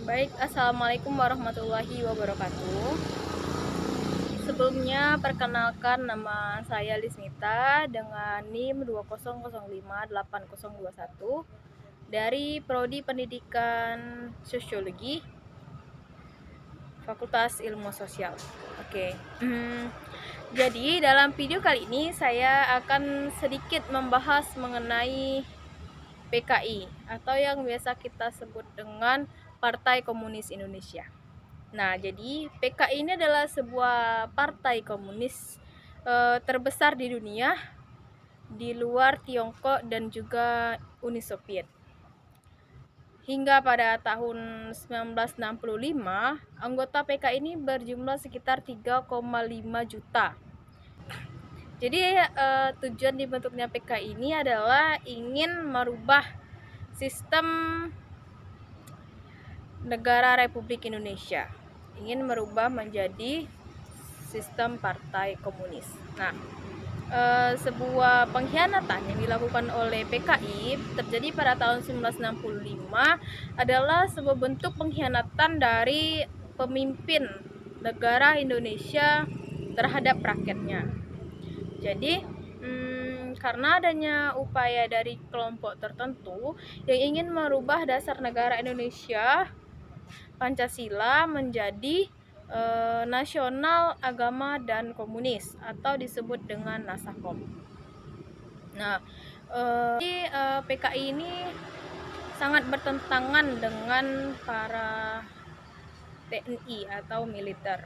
Baik, assalamualaikum warahmatullahi wabarakatuh. Sebelumnya perkenalkan, nama saya Lismita dengan NIM 20058021 dari Prodi Pendidikan Sosiologi Fakultas Ilmu Sosial. Oke. Jadi dalam video kali ini saya akan sedikit membahas mengenai PKI atau yang biasa kita sebut dengan Partai Komunis Indonesia. Nah, jadi PKI ini adalah sebuah partai komunis terbesar di dunia, di luar Tiongkok dan juga Uni Soviet. Hingga pada tahun 1965, anggota PKI ini berjumlah sekitar 3,5 juta. Jadi tujuan dibentuknya PKI ini adalah ingin merubah sistem negara Republik Indonesia, ingin merubah menjadi sistem partai komunis. Nah, sebuah pengkhianatan yang dilakukan oleh PKI terjadi pada tahun 1965 adalah sebuah bentuk pengkhianatan dari pemimpin negara Indonesia terhadap rakyatnya. Jadi karena adanya upaya dari kelompok tertentu yang ingin merubah dasar negara Indonesia Pancasila menjadi nasional, agama, dan komunis atau disebut dengan Nasakom. Nah, PKI ini sangat bertentangan dengan para TNI atau militer.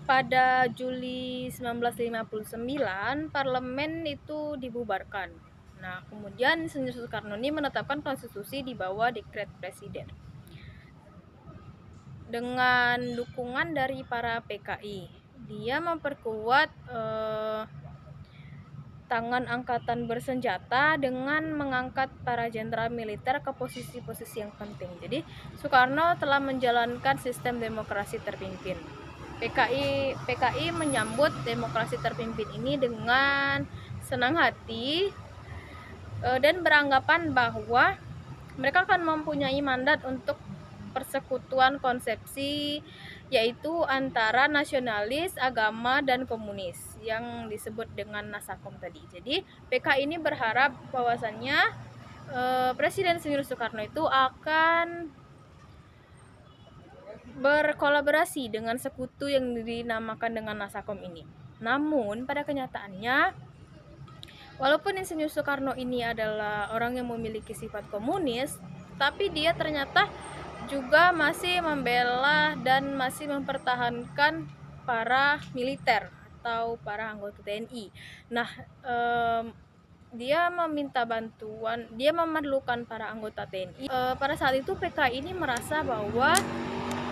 Pada Juli 1959, parlemen itu dibubarkan. Nah, kemudian Insinyur Soekarno ini menetapkan konstitusi di bawah dekret presiden. Dengan dukungan dari para PKI, dia memperkuat tangan angkatan bersenjata dengan mengangkat para jenderal militer ke posisi-posisi yang penting. Jadi, Soekarno telah menjalankan sistem demokrasi terpimpin. PKI menyambut demokrasi terpimpin ini dengan senang hati dan beranggapan bahwa mereka akan mempunyai mandat untuk persekutuan konsepsi, yaitu antara nasionalis, agama, dan komunis yang disebut dengan Nasakom tadi. Jadi PKI ini berharap bahwasannya Presiden Insinyur Soekarno itu akan berkolaborasi dengan sekutu yang dinamakan dengan Nasakom ini. Namun pada kenyataannya, walaupun Insinyur Soekarno ini adalah orang yang memiliki sifat komunis, tapi dia ternyata juga masih membela dan masih mempertahankan para militer atau para anggota TNI. Nah, dia meminta bantuan, dia memerlukan para anggota TNI. Pada saat itu PKI ini merasa bahwa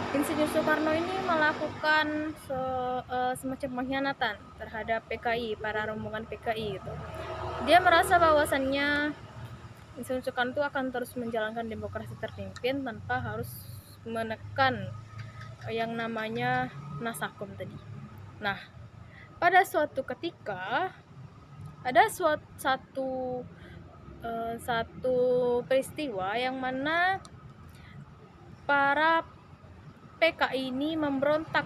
Insinyur Soekarno ini melakukan semacam pengkhianatan terhadap PKI, para rombongan PKI gitu. Dia merasa bahwasannya Insinyur Soekarno itu akan terus menjalankan demokrasi terpimpin tanpa harus menekan yang namanya Nasakom tadi. Nah, pada suatu ketika ada satu peristiwa yang mana para PKI ini memberontak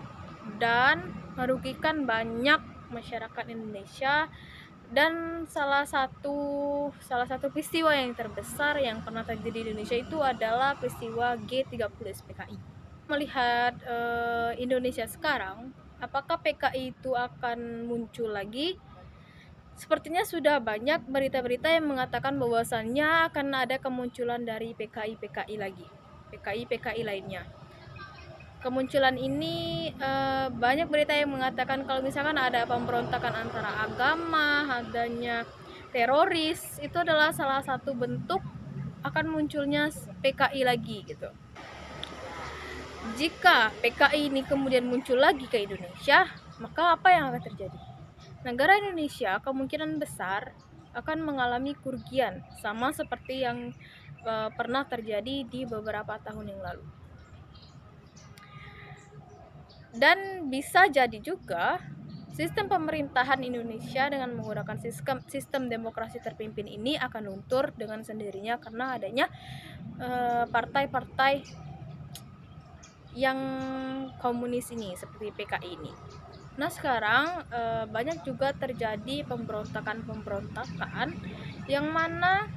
dan merugikan banyak masyarakat Indonesia, dan salah satu peristiwa yang terbesar yang pernah terjadi di Indonesia itu adalah peristiwa G30 PKI. Melihat Indonesia sekarang, apakah PKI itu akan muncul lagi? Sepertinya sudah banyak berita-berita yang mengatakan bahwasannya akan ada kemunculan dari PKI lagi, PKI lainnya. Kemunculan ini banyak berita yang mengatakan kalau misalkan ada pemberontakan antara agama, adanya teroris, itu adalah salah satu bentuk akan munculnya PKI lagi gitu. Jika PKI ini kemudian muncul lagi ke Indonesia, maka apa yang akan terjadi? Negara Indonesia kemungkinan besar akan mengalami kerugian sama seperti yang pernah terjadi di beberapa tahun yang lalu. Dan bisa jadi juga sistem pemerintahan Indonesia dengan menggunakan sistem demokrasi terpimpin ini akan luntur dengan sendirinya karena adanya partai-partai yang komunis ini seperti PKI ini. Nah sekarang banyak juga terjadi pemberontakan yang mana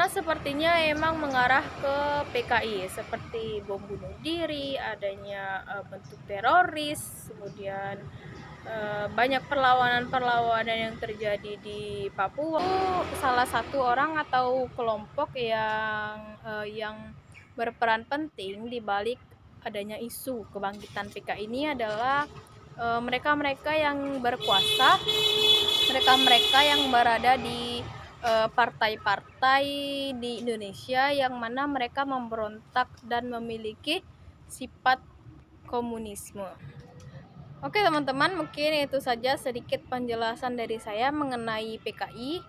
sepertinya emang mengarah ke PKI, seperti bom bunuh diri, adanya bentuk teroris, kemudian banyak perlawanan yang terjadi di Papua. Salah satu orang atau kelompok yang berperan penting di balik adanya isu kebangkitan PKI ini adalah mereka-mereka yang berkuasa, mereka-mereka yang berada di partai-partai di Indonesia yang mana mereka memberontak dan memiliki sifat komunisme. Oke teman-teman, mungkin itu saja sedikit penjelasan dari saya mengenai PKI.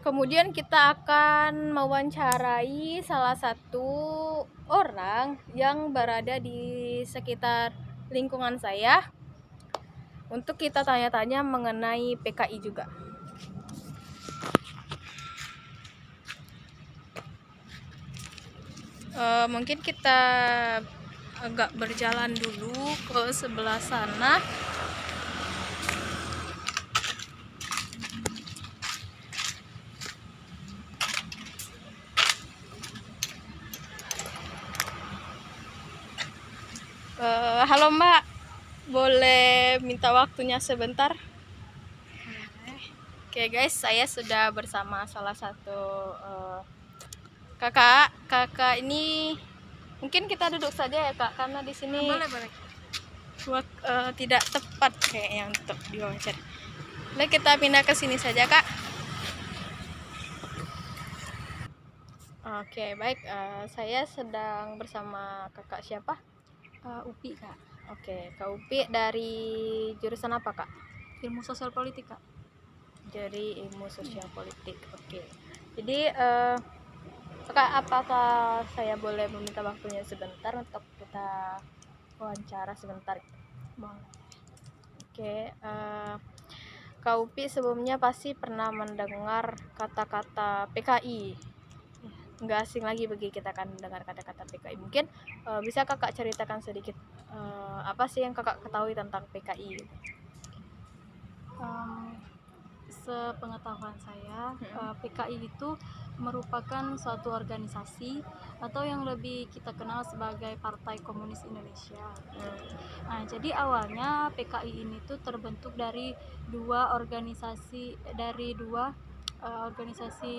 Kemudian kita akan mewawancarai salah satu orang yang berada di sekitar lingkungan saya untuk kita tanya-tanya mengenai PKI juga. Mungkin kita agak berjalan dulu ke sebelah sana. Halo Mbak, boleh minta waktunya sebentar? Oke guys, saya sudah bersama salah satu kakak ini. Mungkin kita duduk saja ya kak, karena di sini boleh. Tidak tepat kayaknya untuk diwawancara. Nah, kita pindah ke sini saja kak. Oke baik, saya sedang bersama kakak siapa? Upi kak. Oke, Kak Upi dari jurusan apa kak? Ilmu sosial politik kak. Dari ilmu sosial politik. Oke. Jadi kak, apakah saya boleh meminta waktunya sebentar untuk kita wawancara sebentar? Boleh. Oke. Kak Upi sebelumnya pasti pernah mendengar kata-kata PKI. Nggak asing lagi bagi kita kan mendengar kata-kata PKI. Mungkin bisa kakak ceritakan sedikit apa sih yang kakak ketahui tentang PKI? Sepengetahuan saya, PKI itu merupakan suatu organisasi atau yang lebih kita kenal sebagai Partai Komunis Indonesia. Nah, jadi awalnya PKI ini tuh terbentuk dari dua organisasi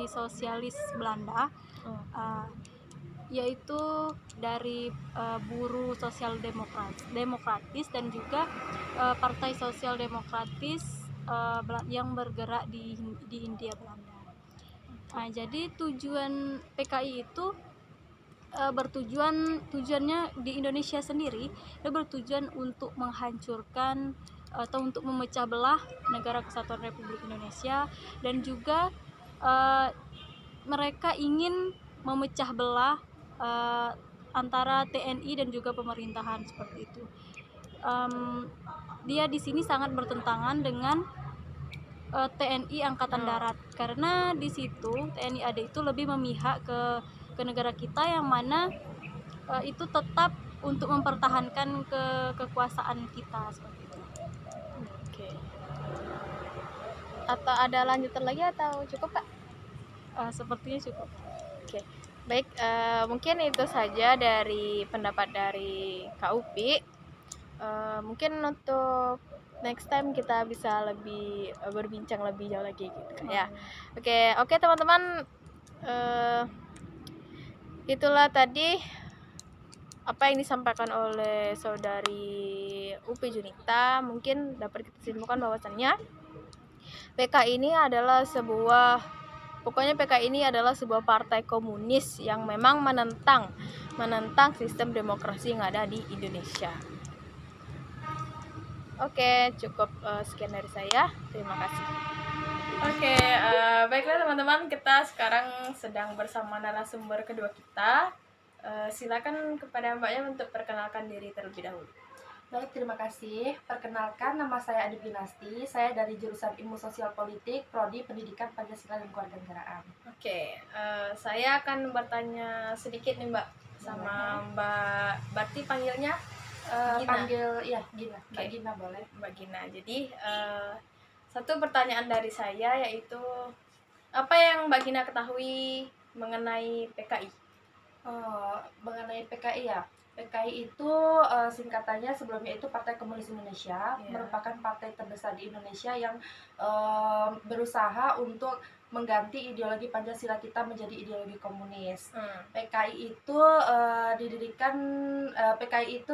sosialis Belanda, yaitu dari buruh sosial demokratis dan juga partai sosial demokratis yang bergerak di Hindia Belanda. Nah, jadi tujuan PKI itu tujuannya di Indonesia sendiri, dia bertujuan untuk menghancurkan atau untuk memecah belah Negara Kesatuan Republik Indonesia, dan juga mereka ingin memecah belah antara TNI dan juga pemerintahan seperti itu. Dia di sini sangat bertentangan dengan TNI Angkatan Darat, karena di situ TNI AD itu lebih memihak ke negara kita yang mana itu tetap untuk mempertahankan kekuasaan kita seperti itu. Oke. Atau ada lanjutan lagi atau cukup kak? Sepertinya cukup. Oke. Baik, mungkin itu saja dari pendapat dari Kak Upi. Mungkin untuk next time kita bisa lebih berbincang lebih jauh lagi gitu ya. Oke teman-teman, itulah tadi apa yang disampaikan oleh saudari Upi Junita. Mungkin dapat kita simpulkan bahwasannya PKI ini adalah PKI ini adalah sebuah partai komunis yang memang menentang sistem demokrasi yang ada di Indonesia. Oke, cukup sekian dari saya. Terima kasih. Oke, baiklah teman-teman, kita sekarang sedang bersama narasumber kedua kita. Silakan kepada Mbaknya untuk perkenalkan diri terlebih dahulu. Baik, terima kasih. Perkenalkan, nama saya Adi Binasti. Saya dari jurusan Ilmu Sosial Politik, Prodi Pendidikan Pancasila dan Kewarganegaraan. Oke, saya akan bertanya sedikit nih Mbak sama Mbak. Berarti panggilnya Gina. Panggil, ya Gina. Mbak Oke. Gina boleh. Mbak Gina. Jadi satu pertanyaan dari saya yaitu apa yang Mbak Gina ketahui mengenai PKI? Mengenai PKI ya. PKI itu singkatannya sebelumnya itu Partai Komunis Indonesia, Iya. merupakan partai terbesar di Indonesia yang berusaha untuk mengganti ideologi Pancasila kita menjadi ideologi komunis. PKI itu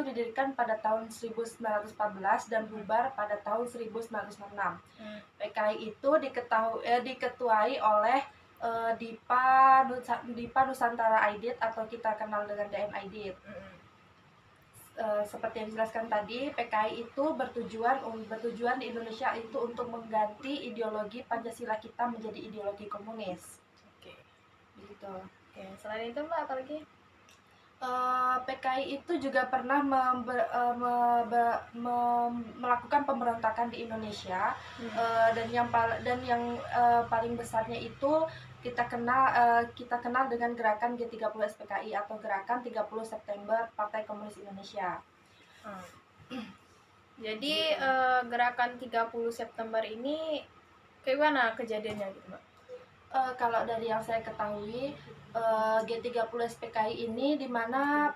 didirikan pada tahun 1914 dan bubar pada tahun 1966. PKI itu diketuai oleh Dipa Nusantara Aidit atau kita kenal dengan DM Aidit. Seperti yang dijelaskan tadi, PKI itu bertujuan di Indonesia itu untuk mengganti ideologi Pancasila kita menjadi ideologi komunis. Oke. Gitu. Oke, selain itu Mbak apa lagi? PKI itu juga pernah melakukan pemberontakan di Indonesia. Dan yang paling besarnya itu kita kenal dengan gerakan G30 SPKI atau gerakan 30 September Partai Komunis Indonesia. Jadi gerakan 30 September ini kayak mana kejadiannya gitu Mbak? Kalau dari yang saya ketahui, G30 SPKI ini di mana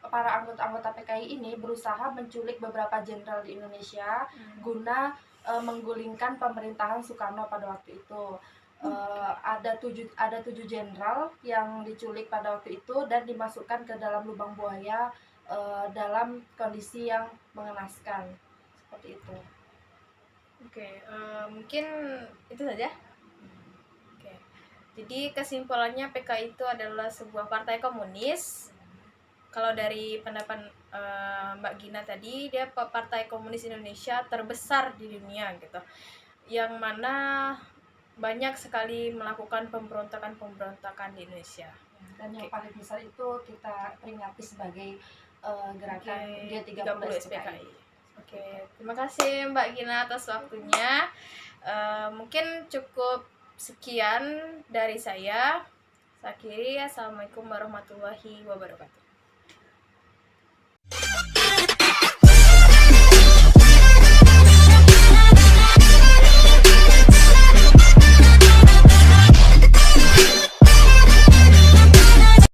para anggota PKI ini berusaha menculik beberapa jenderal di Indonesia guna menggulingkan pemerintahan Soekarno pada waktu itu. Ada tujuh jenderal yang diculik pada waktu itu dan dimasukkan ke dalam lubang buaya dalam kondisi yang mengenaskan seperti itu. Oke, mungkin itu saja. Oke. Jadi kesimpulannya PKI itu adalah sebuah partai komunis. Kalau dari pendapat Mbak Gina tadi, dia partai komunis Indonesia terbesar di dunia gitu. Yang mana banyak sekali melakukan pemberontakan di Indonesia. Dan yang paling besar itu kita peringati sebagai gerakan G30 SPKI. Oke, terima kasih Mbak Gina atas waktunya. Mungkin cukup sekian dari saya. Saya akhiri, assalamualaikum warahmatullahi wabarakatuh.